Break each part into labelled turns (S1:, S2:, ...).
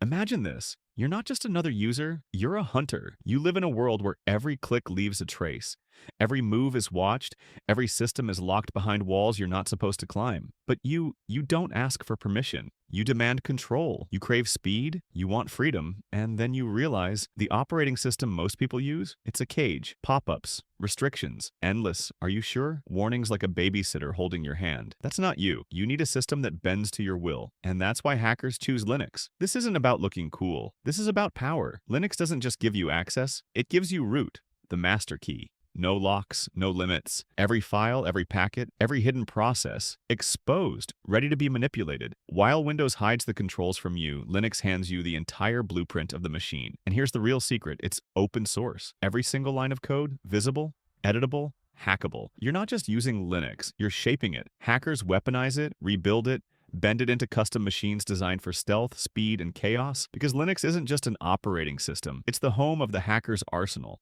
S1: Imagine this. You're not just another user, you're a hunter. You live in a world where every click leaves a trace. Every move is watched, every system is locked behind walls you're not supposed to climb. But you don't ask for permission. You demand control. You crave speed, you want freedom, and then you realize the operating system most people use, it's a cage, pop-ups, restrictions, endless, are you sure? Warnings like a babysitter holding your hand. That's not you. You need a system that bends to your will, and that's why hackers choose Linux. This isn't about looking cool. This is about power. Linux doesn't just give you access, it gives you root, the master key. No locks, no limits. Every file, every packet, every hidden process, exposed, ready to be manipulated. While Windows hides the controls from you, Linux hands you the entire blueprint of the machine. And here's the real secret, it's open source. Every single line of code, visible, editable, hackable. You're not just using Linux, you're shaping it. Hackers weaponize it, rebuild it, bend it into custom machines designed for stealth, speed, and chaos. Because Linux isn't just an operating system, it's the home of the hacker's arsenal.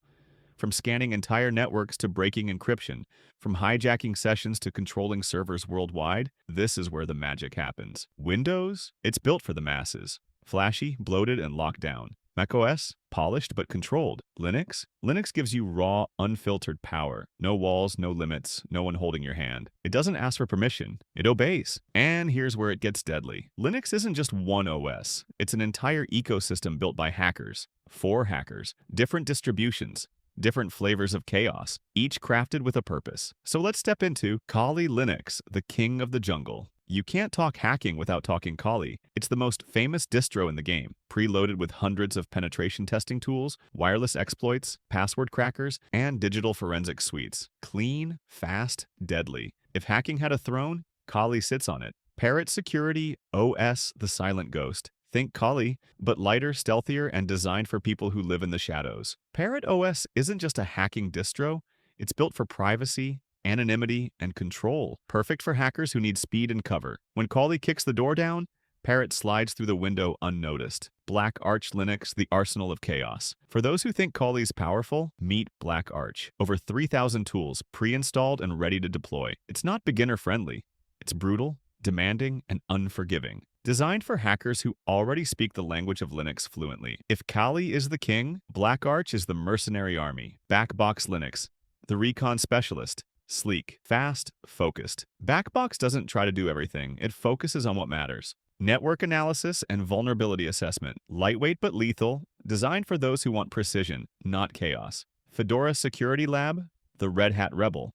S1: From scanning entire networks to breaking encryption, from hijacking sessions to controlling servers worldwide, this is where the magic happens. Windows? It's built for the masses. Flashy, bloated, and locked down. macOS? Polished but controlled. Linux? Linux gives you raw, unfiltered power. No walls, no limits, no one holding your hand. It doesn't ask for permission. It obeys. And here's where it gets deadly. Linux isn't just one OS. It's an entire ecosystem built by hackers. For hackers. Different distributions. Different flavors of chaos, each crafted with a purpose. So let's step into Kali Linux, the king of the jungle. You can't talk hacking without talking Kali. It's the most famous distro in the game, preloaded with hundreds of penetration testing tools, wireless exploits, password crackers, and digital forensic suites. Clean, fast, deadly. If hacking had a throne, Kali sits on it. Parrot Security OS, the silent ghost. Think Kali, but lighter, stealthier, and designed for people who live in the shadows. Parrot OS isn't just a hacking distro, it's built for privacy, anonymity, and control. Perfect for hackers who need speed and cover. When Kali kicks the door down, Parrot slides through the window unnoticed. BlackArch Linux, the arsenal of chaos. For those who think Kali's powerful, meet BlackArch. Over 3,000 tools, pre-installed and ready to deploy. It's not beginner-friendly. It's brutal, demanding, and unforgiving. Designed for hackers who already speak the language of Linux fluently. If Kali is the king, BlackArch is the mercenary army. Backbox Linux, the recon specialist. Sleek, fast, focused. Backbox doesn't try to do everything, it focuses on what matters. Network analysis and vulnerability assessment. Lightweight but lethal, designed for those who want precision, not chaos. Fedora Security Lab, the Red Hat rebel.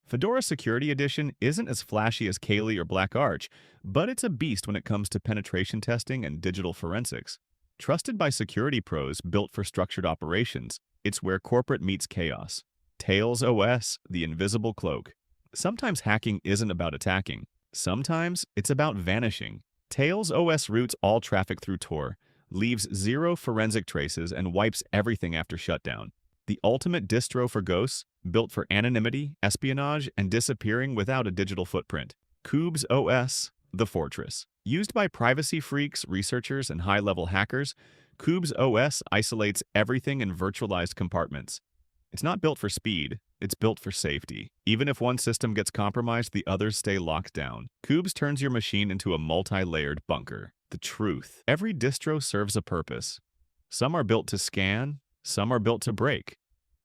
S1: Fedora Security Edition isn't as flashy as Kali or BlackArch, but it's a beast when it comes to penetration testing and digital forensics. Trusted by security pros built for structured operations, it's where corporate meets chaos. Tails OS, the invisible cloak. Sometimes hacking isn't about attacking. Sometimes it's about vanishing. Tails OS routes all traffic through Tor, leaves zero forensic traces, and wipes everything after shutdown. The ultimate distro for ghosts, built for anonymity, espionage, and disappearing without a digital footprint. Qubes OS, the fortress. Used by privacy freaks, researchers, and high-level hackers, Qubes OS isolates everything in virtualized compartments. It's not built for speed, it's built for safety. Even if one system gets compromised, the others stay locked down. Qubes turns your machine into a multi-layered bunker. The truth. Every distro serves a purpose. Some are built to scan, some are built to break.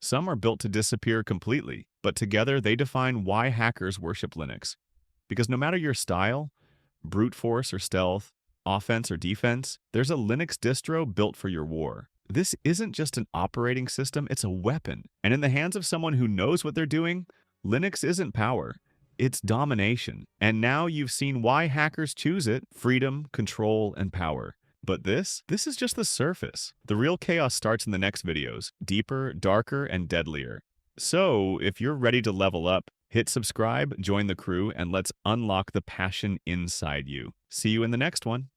S1: Some are built to disappear completely, but together they define why hackers worship Linux. Because no matter your style, brute force or stealth, offense or defense, there's a Linux distro built for your war. This isn't just an operating system, it's a weapon. And in the hands of someone who knows what they're doing, Linux isn't power, it's domination. And now you've seen why hackers choose it: freedom, control, and power. But this is just the surface. The real chaos starts in the next videos, deeper, darker, and deadlier. So, if you're ready to level up, hit subscribe, join the crew, and let's unlock the passion inside you. See you in the next one.